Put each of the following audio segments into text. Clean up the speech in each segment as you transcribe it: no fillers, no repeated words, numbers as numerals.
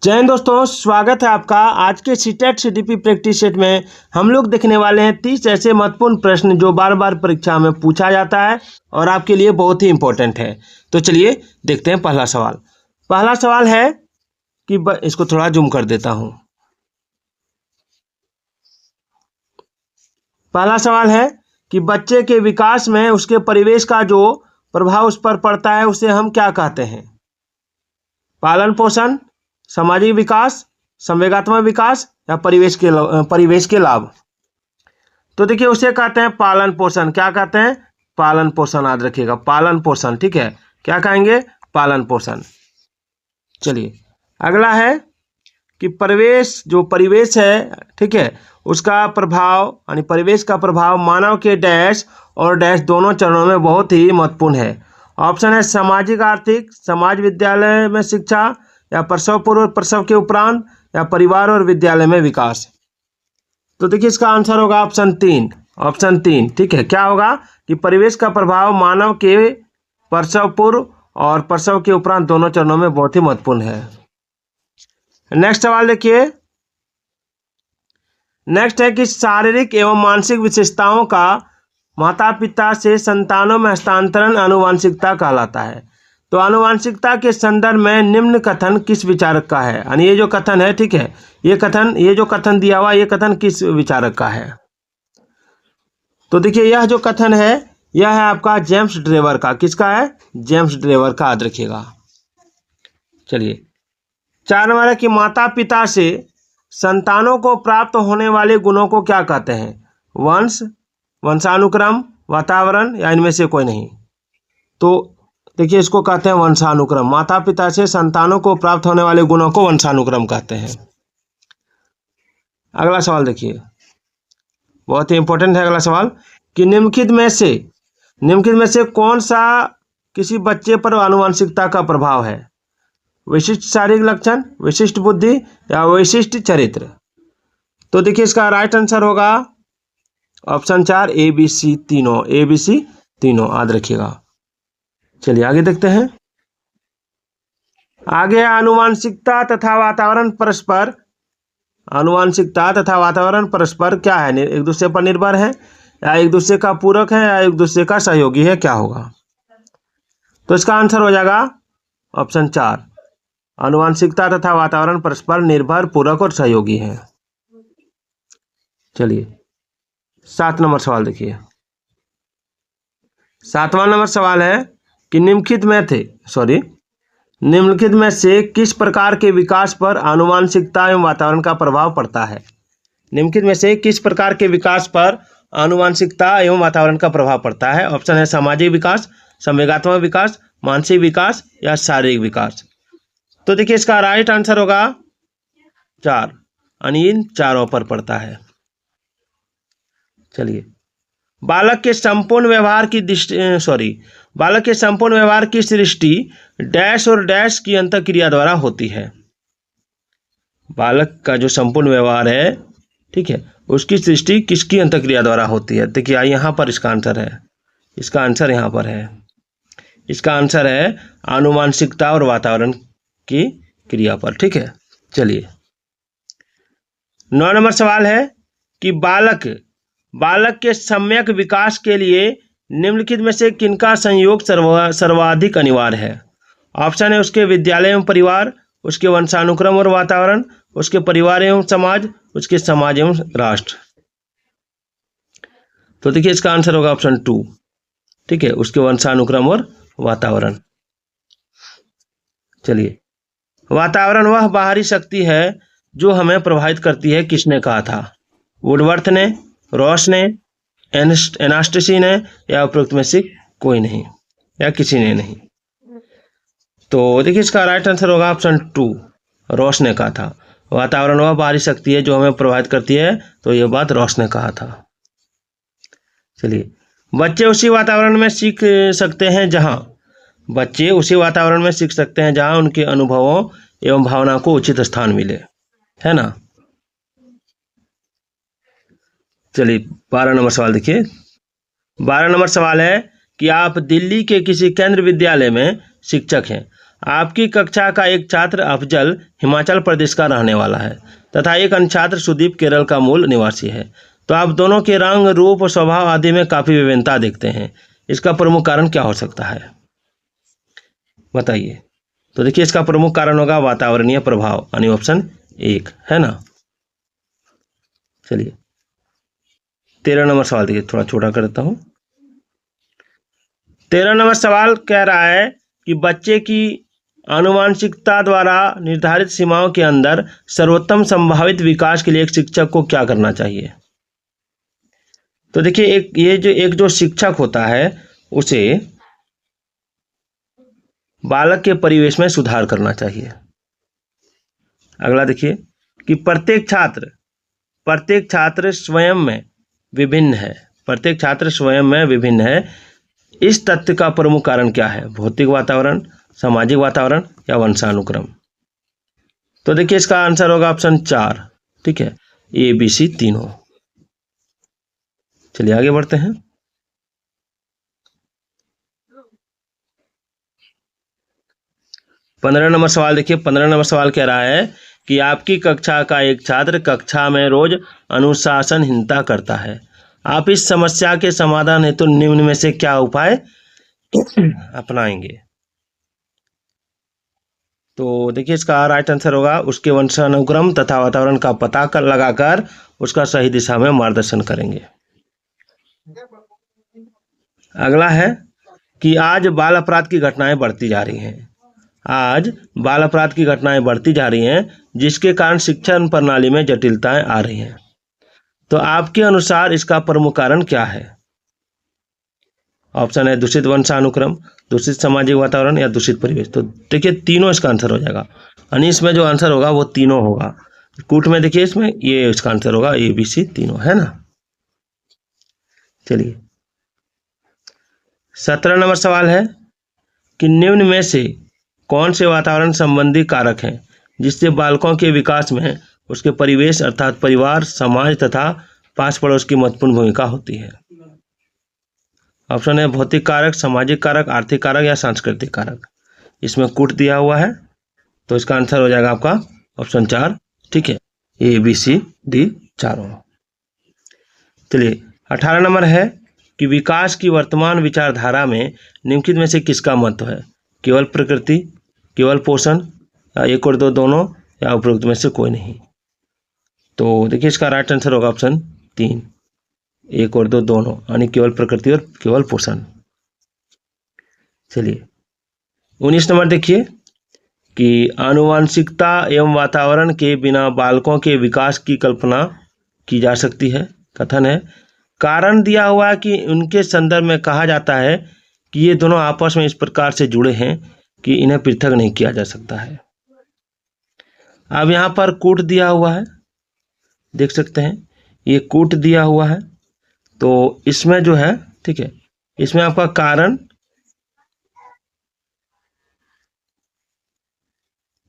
जय हिंद दोस्तों, स्वागत है आपका। आज के सीटेट सीडीपी प्रैक्टिस सेट में हम लोग देखने वाले हैं 30 ऐसे महत्वपूर्ण प्रश्न जो बार बार परीक्षा में पूछा जाता है और आपके लिए बहुत ही इंपॉर्टेंट है। तो चलिए देखते हैं पहला सवाल। पहला सवाल है कि इसको थोड़ा जूम कर देता हूं। पहला सवाल है कि बच्चे के विकास में उसके परिवेश का जो प्रभाव उस पर पड़ता है उसे हम क्या कहते हैं? पालन पोषण, सामाजिक विकास, संवेगात्मक विकास या परिवेश के लाभ। तो देखिए उसे कहते हैं पालन पोषण। क्या कहते हैं? पालन पोषण। याद रखिएगा, पालन पोषण। ठीक है, क्या कहेंगे? पालन पोषण। चलिए अगला है कि परिवेश है, ठीक है, उसका प्रभाव यानी परिवेश का प्रभाव मानव के डैश और डैश दोनों चरणों में बहुत ही महत्वपूर्ण है। ऑप्शन है सामाजिक आर्थिक, समाज विद्यालय में शिक्षा या प्रसव पूर्व, प्रसव के उपरांत या परिवार और विद्यालय में विकास। तो देखिए इसका आंसर होगा ऑप्शन 3। ऑप्शन 3, ठीक है। क्या होगा कि परिवेश का प्रभाव मानव के प्रसव पूर्व और प्रसव के उपरांत दोनों चरणों में बहुत ही महत्वपूर्ण है। नेक्स्ट सवाल देखिए। नेक्स्ट है कि शारीरिक एवं मानसिक विशेषताओं का माता पिता से संतानों में हस्तांतरण आनुवंशिकता कहलाता है। तो आनुवंशिकता के संदर्भ में निम्न कथन किस विचारक का है? यानी ये जो कथन है, ठीक है, ये जो कथन दिया हुआ, ये कथन किस विचारक का है? तो देखिए यह जो कथन है यह है आपका जेम्स ड्रेवर का। किसका है? जेम्स ड्रेवर का। याद रखिएगा। चलिए 4 नंबर है कि माता पिता से संतानों को प्राप्त होने वाले गुणों को क्या कहते हैं? वंश, वंशानुक्रम, वातावरण या इनमें से कोई नहीं। तो देखिए इसको कहते हैं वंशानुक्रम। माता पिता से संतानों को प्राप्त होने वाले गुणों को वंशानुक्रम कहते हैं। अगला सवाल देखिए, बहुत ही इंपॉर्टेंट है अगला सवाल कि निम्नलिखित में से कौन सा किसी बच्चे पर आनुवंशिकता का प्रभाव है? विशिष्ट शारीरिक लक्षण, विशिष्ट बुद्धि या विशिष्ट चरित्र। तो देखिए इसका राइट आंसर होगा ऑप्शन 4, ABC तीनों। ABC तीनों। याद रखिएगा। चलिए आगे देखते हैं। आगे आनुवंशिकता तथा वातावरण परस्पर। आनुवंशिकता तथा वातावरण परस्पर क्या है? एक दूसरे पर निर्भर है या एक दूसरे का पूरक है या एक दूसरे का सहयोगी है? क्या होगा? तो इसका आंसर हो जाएगा ऑप्शन 4। आनुवंशिकता तथा वातावरण परस्पर निर्भर, पूरक और सहयोगी है। चलिए 7 नंबर सवाल देखिए। 7वां नंबर सवाल है कि निम्नलिखित में से किस प्रकार के विकास पर आनुवंशिकता एवं वातावरण का प्रभाव पड़ता है? निम्नलिखित में से किस प्रकार के विकास पर आनुवंशिकता एवं वातावरण का प्रभाव पड़ता है? ऑप्शन है सामाजिक विकास, संवेगात्मक विकास, मानसिक विकास या शारीरिक विकास। तो देखिए इसका राइट आंसर होगा 4, यानी इन चारों पर पड़ता है। चलिए बालक के संपूर्ण व्यवहार की सृष्टि डैश और डैश की अंतःक्रिया द्वारा होती है। बालक का जो संपूर्ण व्यवहार है, ठीक है, उसकी सृष्टि किसकी अंतःक्रिया द्वारा होती है? देखिए यहाँ पर इसका आंसर है। इसका आंसर यहाँ पर है। इसका आंसर है आनुवंशिकता और वातावरण की क्रिया पर। ठीक है। चलिए 9 नंबर सवाल है कि बालक के सम्यक विकास के लिए निम्नलिखित में से किनका संयोग सर्वाधिक अनिवार्य है? ऑप्शन है उसके विद्यालय एवं परिवार, उसके वंशानुक्रम और वातावरण, उसके परिवार एवं समाज, उसके समाज एवं राष्ट्र। तो देखिए इसका आंसर होगा ऑप्शन 2, ठीक है, उसके वंशानुक्रम और वातावरण। चलिए वातावरण वह बाहरी शक्ति है जो हमें प्रभावित करती है, किसने कहा था? वुडवर्थ ने, रॉस ने, एनास्टसी ने या उपरोक्त में से कोई नहीं या किसी ने नहीं। तो देखिए इसका राइट आंसर होगा ऑप्शन 2, रॉस ने कहा था वातावरण वह बाहरी शक्ति है जो हमें प्रभावित करती है। तो यह बात रॉस ने कहा था। चलिए बच्चे उसी वातावरण में सीख सकते हैं जहां उनके अनुभवों एवं भावना को उचित स्थान मिले, है ना। चलिए 12 नंबर सवाल देखिए। 12 नंबर सवाल है कि आप दिल्ली के किसी केंद्र विद्यालय में शिक्षक हैं। आपकी कक्षा का एक छात्र अफजल हिमाचल प्रदेश का रहने वाला है तथा एक अन्य छात्र सुदीप केरल का मूल निवासी है। तो आप दोनों के रंग, रूप और स्वभाव आदि में काफ़ी विभिन्नता देखते हैं। इसका प्रमुख कारण क्या हो सकता है, बताइए। तो देखिए इसका प्रमुख कारण होगा वातावरणीय प्रभाव, यानी ऑप्शन 1 है ना। चलिए 13 नंबर सवाल देखिए, थोड़ा छोटा कर देता हूँ। 13 नंबर सवाल कह रहा है कि बच्चे की आनुवांशिकता द्वारा निर्धारित सीमाओं के अंदर सर्वोत्तम संभावित विकास के लिए एक शिक्षक को क्या करना चाहिए। तो देखिए एक जो शिक्षक होता है उसे बालक के परिवेश में सुधार करना चाहिए। अगला देखिए कि प्रत्येक छात्र स्वयं में विभिन्न है। प्रत्येक छात्र स्वयं में विभिन्न है। इस तथ्य का प्रमुख कारण क्या है, भौतिक वातावरण, सामाजिक वातावरण या वंशानुक्रम। तो देखिए इसका आंसर होगा ऑप्शन 4, ठीक है, ए बी सी तीनों। चलिए आगे बढ़ते हैं। 15 नंबर सवाल देखिए। 15 नंबर सवाल कह रहा है कि आपकी कक्षा का एक छात्र कक्षा में रोज अनुशासनहीनता करता है। आप इस समस्या के समाधान हेतु निम्न में से क्या उपाय अपनाएंगे। तो देखिए इसका राइट आंसर होगा उसके वंशानुक्रम तथा वातावरण का पता लगाकर उसका सही दिशा में मार्गदर्शन करेंगे। अगला है कि आज बाल अपराध की घटनाएं बढ़ती जा रही हैं। आज बाल अपराध की घटनाएं बढ़ती जा रही हैं जिसके कारण शिक्षण प्रणाली में जटिलताएं आ रही हैं। तो आपके अनुसार इसका प्रमुख कारण क्या है। ऑप्शन है दूषित वंशानुक्रम, दूषित सामाजिक वातावरण या दूषित परिवेश। तो देखिए तीनों इसका आंसर हो जाएगा, यानी इसमें जो आंसर होगा वो तीनों होगा। कूट में देखिए इसमें ये इसका आंसर होगा ए बी सी तीनों, है ना। चलिए 17 नंबर सवाल है कि निम्न में से कौन से वातावरण संबंधी कारक हैं जिससे बालकों के विकास में उसके परिवेश अर्थात परिवार, समाज तथा पास पड़ोस की महत्वपूर्ण भूमिका होती है। ऑप्शन है भौतिक कारक, सामाजिक कारक, आर्थिक कारक या सांस्कृतिक कारक। इसमें कूट दिया हुआ है तो इसका आंसर हो जाएगा आपका ऑप्शन 4, ठीक है, ए बी सी डी चारों। चलिए 18 नंबर है कि विकास की वर्तमान विचारधारा में निम्नलिखित में से किसका महत्व है, केवल प्रकृति, केवल पोषण या एक और दो दोनों या उपरोक्त में से कोई नहीं। तो देखिए इसका राइट आंसर होगा ऑप्शन 3, एक और दो दोनों, यानी केवल प्रकृति और केवल पोषण। चलिए 19 नंबर देखिए कि आनुवांशिकता एवं वातावरण के बिना बालकों के विकास की कल्पना की जा सकती है। कथन है कारण दिया हुआ है कि उनके संदर्भ में कहा जाता है कि ये दोनों आपस में इस प्रकार से जुड़े हैं कि इन्हें पृथक नहीं किया जा सकता है। अब यहाँ पर कूट दिया हुआ है, देख सकते हैं ये कूट दिया हुआ है। तो इसमें जो है, ठीक है, इसमें आपका कारण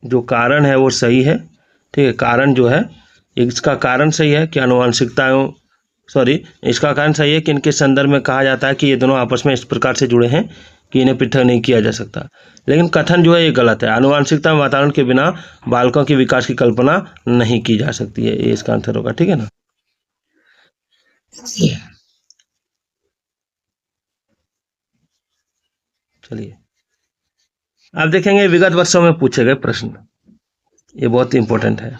जो कारण है वो सही है, ठीक है। कारण जो है इसका कारण सही है कि आनुवांशिकताओं इसका कारण सही है कि इनके संदर्भ में कहा जाता है कि ये दोनों आपस में इस प्रकार से जुड़े हैं कि इन्हें पृथक नहीं किया जा सकता। लेकिन कथन जो है ये गलत है। आनुवांशिकता वातावरण के बिना बालकों के विकास की कल्पना नहीं की जा सकती है, ये इसका आंसर होगा, ठीक है ना। चलिए अब देखेंगे विगत वर्षों में पूछे गए प्रश्न, ये बहुत इंपॉर्टेंट है।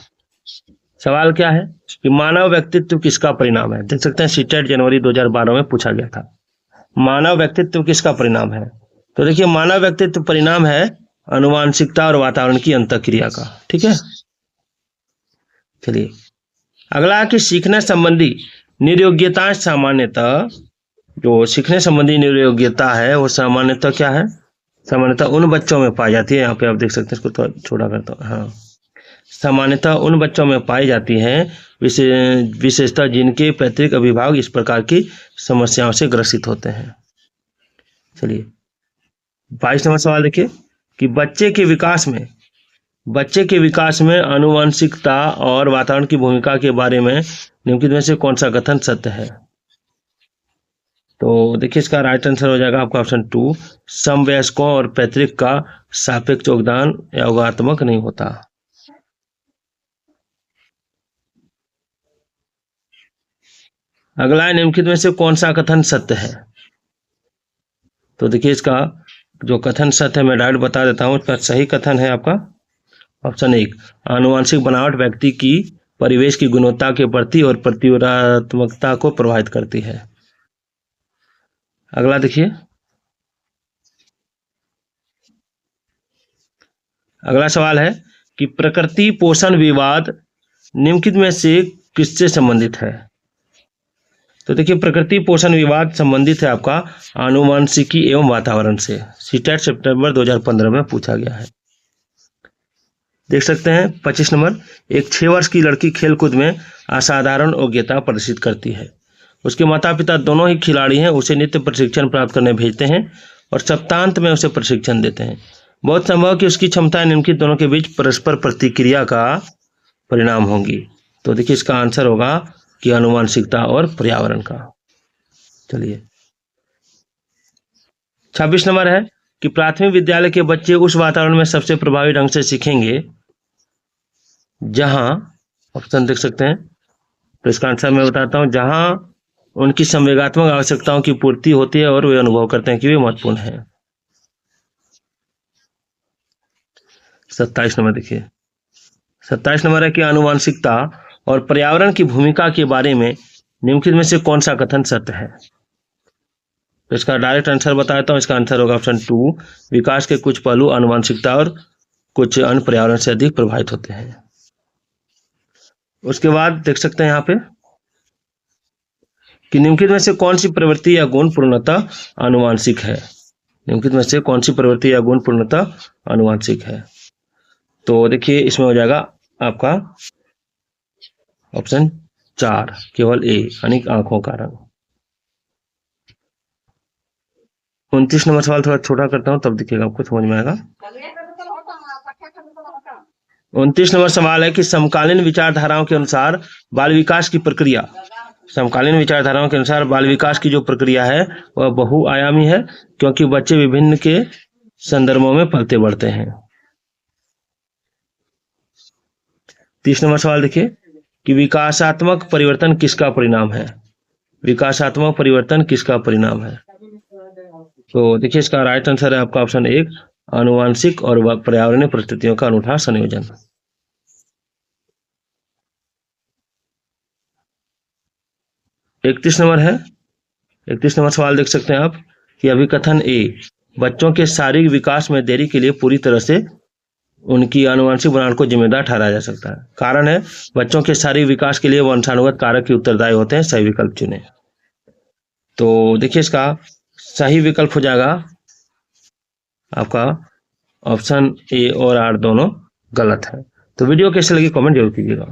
सवाल क्या है कि मानव व्यक्तित्व किसका परिणाम है। देख सकते हैं सीटेट जनवरी 2012 में पूछा गया था, मानव व्यक्तित्व किसका परिणाम है। तो देखिए मानव व्यक्तित्व परिणाम है आनुवांशिकता और वातावरण की अंतःक्रिया का, ठीक है। चलिए अगला कि सीखने संबंधी निर्योग्यताएं सामान्यतः, जो सीखने संबंधी निर्योग्यता है वो सामान्यतः क्या है, सामान्यतः उन बच्चों में पाई जाती है। यहाँ पे आप देख सकते हैं, इसको थोड़ा छोटा करता हूँ, हाँ, सामान्यतः उन बच्चों में पाई जाती हैं विशेषता जिनके पैतृक अभिभावक इस प्रकार की समस्याओं से ग्रसित होते हैं। चलिए 22 नंबर सवाल देखिए कि बच्चे के विकास में आनुवंशिकता और वातावरण की भूमिका के बारे में निम्नलिखित में से कौन सा कथन सत्य है। तो देखिए इसका राइट आंसर हो जाएगा आपका ऑप्शन 2, समवयस्कों और पैतृक का सापेक्ष योगदान योगात्मक नहीं होता। अगला है, निम्नलिखित में से कौन सा कथन सत्य है? तो देखिए इसका जो कथन सत्य है मैं डायरेक्ट बता देता हूं। इसका सही कथन है आपका ऑप्शन 1, आनुवंशिक बनावट व्यक्ति की परिवेश की गुणवत्ता के प्रति और प्रतियोगात्मकता को प्रभावित करती है। अगला देखिए, अगला सवाल है कि प्रकृति पोषण विवाद निम्नलिखित में से किससे संबंधित है? तो देखिए प्रकृति पोषण विवाद संबंधित है आपका आनुवंशिकी एवं वातावरण से। सीटेट सितंबर 2015 में पूछा गया है। देख सकते हैं 25 नंबर, एक 6 वर्ष की लड़की खेलकूद में असाधारण योग्यता प्रदर्शित करती है। उसके माता पिता दोनों ही खिलाड़ी हैं, उसे नित्य प्रशिक्षण प्राप्त करने भेजते हैं और सप्तांत में उसे प्रशिक्षण देते हैं। बहुत संभव कि उसकी क्षमताएं निम्नलिखित दोनों के बीच परस्पर प्रतिक्रिया का परिणाम होंगी। तो देखिए इसका आंसर होगा कि आनुवंशिकता और पर्यावरण का। चलिए 26 नंबर है कि प्राथमिक विद्यालय के बच्चे उस वातावरण में सबसे प्रभावी ढंग से सीखेंगे जहां, ऑप्शन देख सकते हैं, तो इसका आंसर मैं बताता हूं, जहां उनकी संवेगात्मक आवश्यकताओं की पूर्ति होती है और वे अनुभव करते हैं कि वे महत्वपूर्ण है। 27 नंबर देखिए, 27 नंबर है कि आनुवंशिकता और पर्यावरण की भूमिका के बारे में निम्नलिखित में से कौन सा कथन सत्य है? तो इसका डायरेक्ट आंसर बताता हूं। इसका आंसर होगा ऑप्शन 2, विकास के कुछ पहलू आनुवंशिकता और कुछ अन्य पर्यावरण से अधिक प्रभावित होते हैं। उसके बाद देख सकते हैं यहाँ पे कि निम्नलिखित में से कौन सी प्रवृत्ति या गुण पूर्णतः आनुवंशिक है? निम्नलिखित में से कौन सी प्रवृत्ति या गुण पूर्णतः आनुवंशिक है? तो देखिए इसमें हो जाएगा आपका ऑप्शन 4, केवल ए, यानी आंखों का रंग। 29 नंबर सवाल थोड़ा छोटा करता हूं तब दिखेगा आपको, समझ में आएगा। 29 नंबर सवाल है कि समकालीन विचारधाराओं के अनुसार बाल विकास की प्रक्रिया, समकालीन विचारधाराओं के अनुसार बाल विकास की जो प्रक्रिया है वह बहुआयामी है, क्योंकि बच्चे विभिन्न के संदर्भों में पलते बढ़ते हैं। 30 नंबर सवाल देखिए कि विकासात्मक परिवर्तन किसका परिणाम है? विकासात्मक परिवर्तन किसका परिणाम है? तो देखिए इसका राइट आंसर है आपका ऑप्शन 1, आनुवंशिक और पर्यावरणीय परिस्थितियों का अनूठा संयोजन। 31 नंबर है, 31 नंबर सवाल देख सकते हैं आप कि अभिकथन ए, बच्चों के शारीरिक विकास में देरी के लिए पूरी तरह से उनकी आनुवंशिक बनावट को जिम्मेदार ठहराया जा सकता है। कारण है बच्चों के शारीरिक विकास के लिए वंशानुगत कारक के उत्तरदायी होते हैं। सही विकल्प चुने। तो देखिए इसका सही विकल्प हो जाएगा आपका ऑप्शन ए और आर दोनों गलत है। तो वीडियो कैसे लगी कमेंट जरूर कीजिएगा।